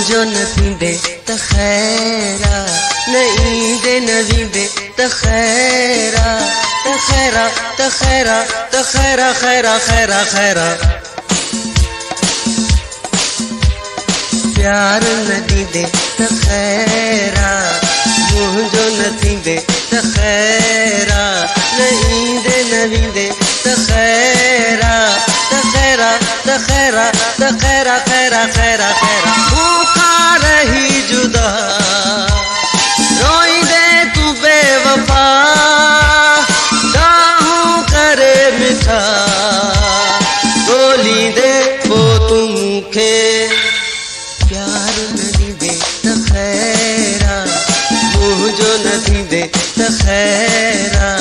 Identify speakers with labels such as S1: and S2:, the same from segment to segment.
S1: मुझो न थींदे त खैरा न ईंदे न वींदे त खैरा त खैरा त खैरा त खैरा खैरा खैरा खैरा प्यार न ॾींदे त खैरा मुझो न थींदे त खैरा न ईंदे न वींदे त खैरा त खैरा त खैरा त खैरा खैरा खैरा खैरा भूखा रही जुदा रोईंदे तू बेवफा दाहूं करे मिठा ॻोल्हींदे पोइ तूं मूंखे प्यार न ॾींदे त खैरा मुझो न थींदे त खैरा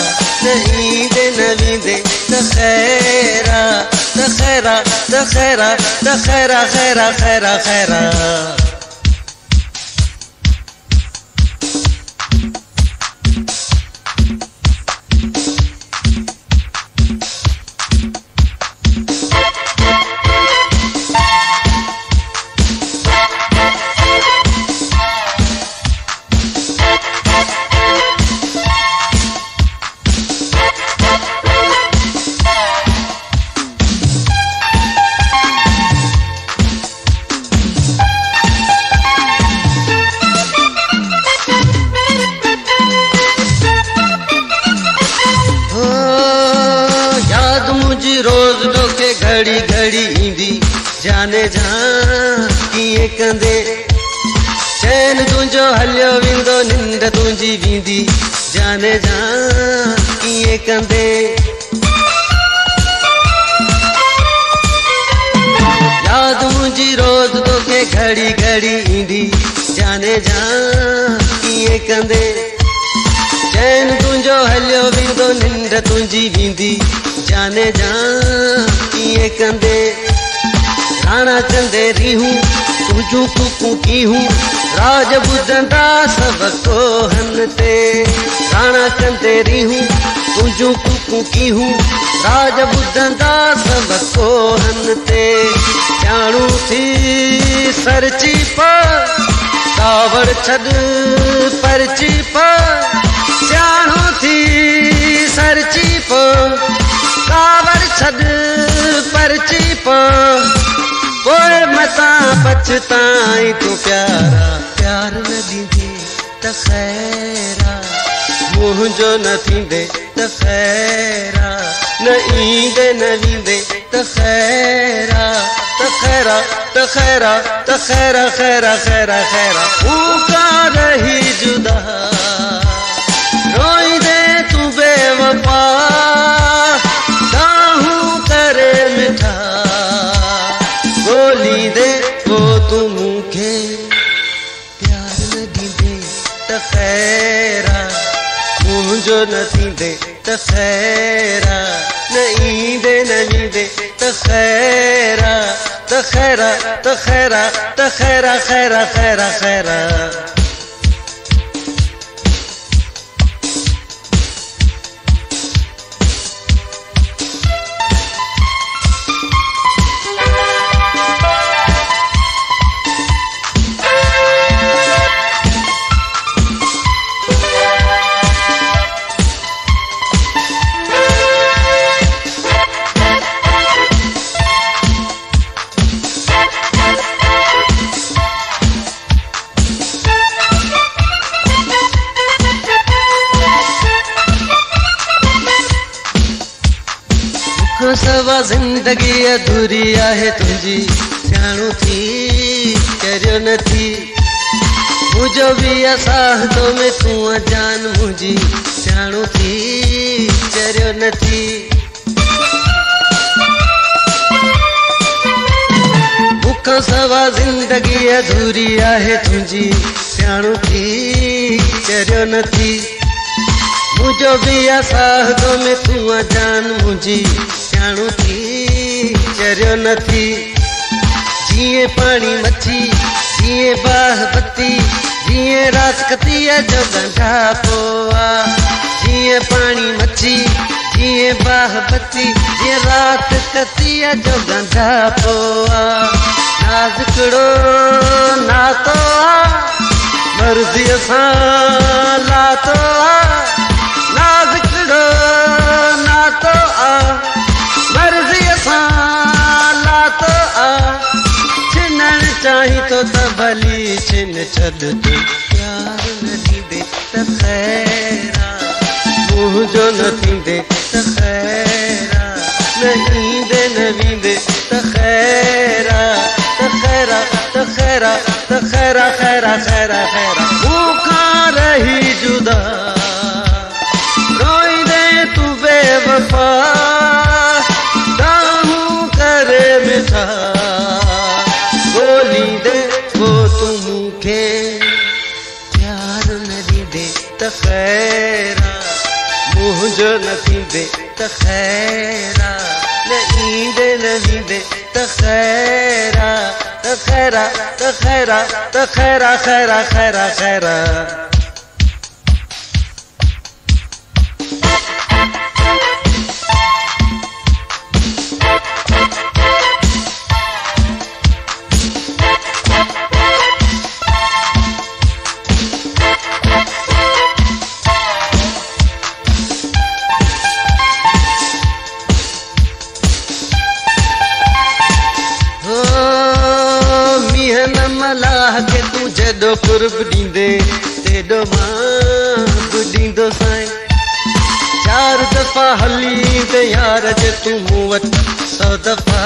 S1: न ईंदे न वींदे त खैरा त खैरा त खैरा त खैरा खैरा खैरा खैरा रोज तोखे घड़ी घड़ी ईंदी जाने जा कीअं कंदे चैन तुंहिंजो हलियो वेंदो निंड तुंहिंजी वेंदी जाने जा कीअं कंदे याद मुंहिंजी रोज तोखे घड़ी घड़ी ईंदी जाने जा कीअं कंदे चैन तुंहिंजो हलियो वेंदो निंड तुंहिंजी वेंदी जाने जा कीअं कंदे राणा चंदेरी हूँ तुझू कुकू की हूँ राज ॿुधंदा सभ कोहन ते राणा चंदेरी हूँ तुझू कुकू की हूँ राज ॿुधंदा सभ कोहन ते ॼाणू थी सरची कावड़ छॾ परची ॼाणू थी सरची कावड़ छॾ परची पोइ मतां पछताई तूं प्यारा प्यार न ॾींदे त खैरा मुंहिंजो न थींदे त खैरा न ईंदे न वींदे त खैरा त खैरा त खैरा त खैरा खैरा खैरा खैरा भूखा रही जुदा रोईंदे तू बेवफा ॻोल्हींदे पोइ तूं मूंखे प्यार न ॾींदे त खैरा मुंहिंजो न थींदे त खैरा न ईंदे न वींदे त खैरा त खैरा त खैरा त खैरा खैरा खैरा खैरा सवा ज़िंदगी अधूरी आहे तुंहिंजी ॼाणू थी चरियो न थी मुंहिंजो बि असाहतो में तूं जान मुंहिंजी ॼाणू थी चरियो न थी मूंखां सवा ज़िंदगी अधूरी आहे तुंहिंजी ॼाणू थी चरियो न थी मुंहिंजो बि असाहतो में तूं जान मुंहिंजी ॼाणू थी चरियो न थी जीअं पाणी मच्छी जीअं बाह बत्ती जीअं रासकतीअ जो गंढा पोआ जीअं पाणी मच्छी जीअं बाह बत्ती जीअं रात कतीअ जो गंढा पोआ नाज़िकड़ो नातो मर्ज़ी सां लातो नाज़िकड़ो नातो मर्ज़ी सां लातो छिनण चाही तो त भली छिन छॾ तूं प्यार न ॾींदे त ख़ैरा मुंहिंजो न थींदे त ख़ैरा न ईंदे न वींदे त ख़ैरा त ख़ैरा त ख़ैरा त ख़ैरा ख़ैरा ख़ैरा ख़ैरा मूंखां रही जुदा रोईंदे तूं बेवफ़ा दाहूं करे मिठा ॻोल्हींदे पोइ तूं मूंखे प्यार न ॾींदे त ख़ैरा मुंहिंजो न थींदे त ख़ैरा न ईंदे न वींदे त ख़ैरा त ख़ैरा त ख़ैरा त ख़ैरा ख़ैरा ख़ैरा ख़ैरा मलाह के तू जॾो कुर्ब ॾींदे तेॾो मां बि ॾींदो साईं चार दफ़ा हली ते यार जे तूं मूं वटि 100 दफ़ा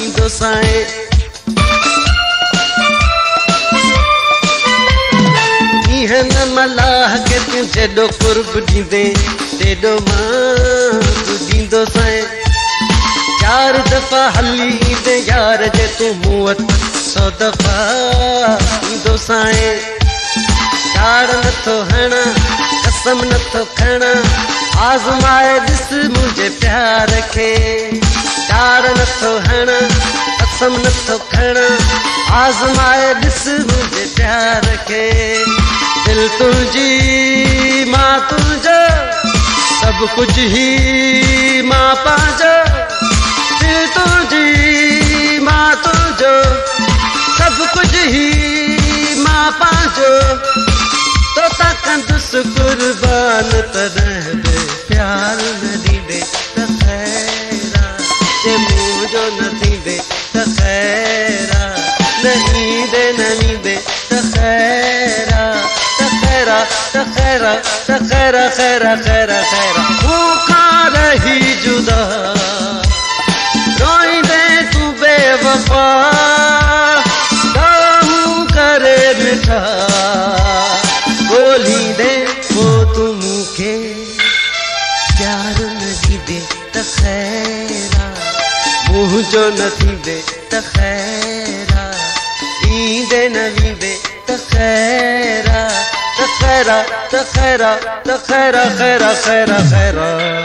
S1: ईंदो साईं ईअं न मलाह के तू जॾो कुर्ब ॾींदे तेॾो मां बि ॾींदो साईं चार दफ़ा हली ईंदे यार जे तूं मूं वटि 100 दफ़ा ईंदो साईं चार नथो हणा कसम नथो खणा आज़माए ॾिस मुंहिंजे प्यार खे चार नथो हणा कसम नथो खणा आज़माए ॾिस मुंहिंजे प्यार खे दिलि तुंहिंजी मां तुंहिंजो सभु कुझु ई मां पंहिंजो दिलि तुंहिंजी मां तुंहिंजो सब कुछ ही मां पंहिंजो तो ता कंदुसि कुर्बान तॾहिं बि प्यार न ॾींदे त ख़ैरा जे मुंहिंजो न थींदे त ख़ैरा न ईंदे न वींदे त ख़ैरा त ख़ैरा त ख़ैरा त ख़ैरा ख़ैरा ख़ैरा ख़ैरा मूंखां रही जुदा रोईंदे तूं बेवफ़ा ॻोल्हींदे पोइ तूं मूंखे प्यार न ॾींदे त ख़ैरा मुंहिंजो न थींदे त ख़ैरा ईंदे न वींदे त ख़ैरा त ख़ैरा त ख़ैरा त ख़ैरा ख़ैरा ख़ैरा ख़ैरा